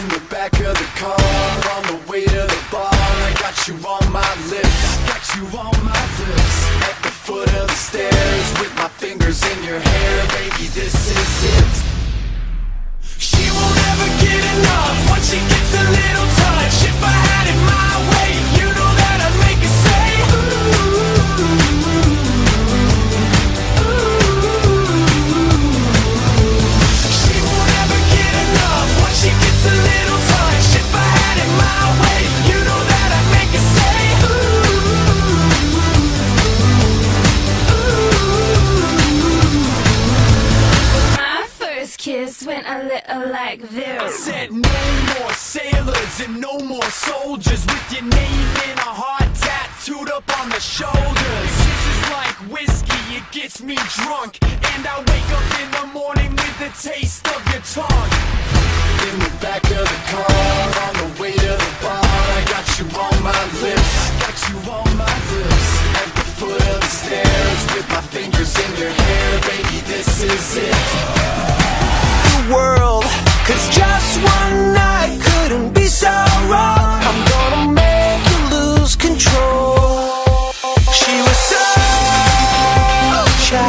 In the back of the car, on the way to the bar, I got you on my lips, got you on my lips. At the foot of the stairs, with my fingers in your hair, baby, this is it. She won't ever get enough once she gets a little touch. If I had it my way, you know that I'd make her say ooh, ooh. She won't ever get enough once she gets a little touch. If I had it my way, you know that I'd make her say ooh, ooh. My first kiss went a little like this. I said no more sailors and no more soldiers with your name in a heart tattooed up on the shoulders. This is like whiskey, it gets me drunk, and I wake up in the morning with the taste of your tongue. In the back of the car, on the way to the bar, I got you on my lips, got you on my lips. At the foot of the stairs, with my fingers in your hair, baby, this is it. World, 'cause just one night couldn't be so wrong. I'm gonna make you lose control. She was so shy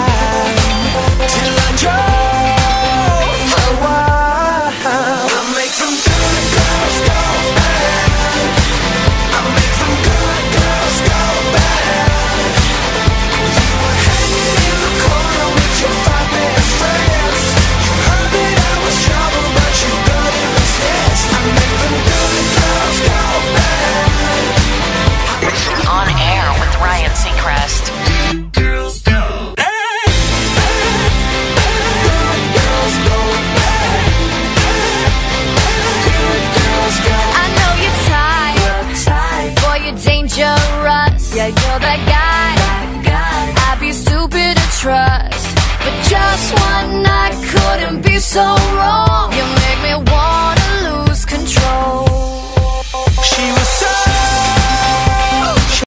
till I drove her wild. I make some good girls go bad. I make some good girls go bad. You were hanging in the corner with your 5 best friends. You heard that I was trouble, but you got in the test. I make them good girls go bad. On air with Ryan Seacrest. Good girls go bad. Good girls go bad. Good girls go bad. I know you're tired, boy, you're dangerous. Yeah, you're that guy. I'd be stupid to trust, but just one night couldn't be so wrong. You make me wanna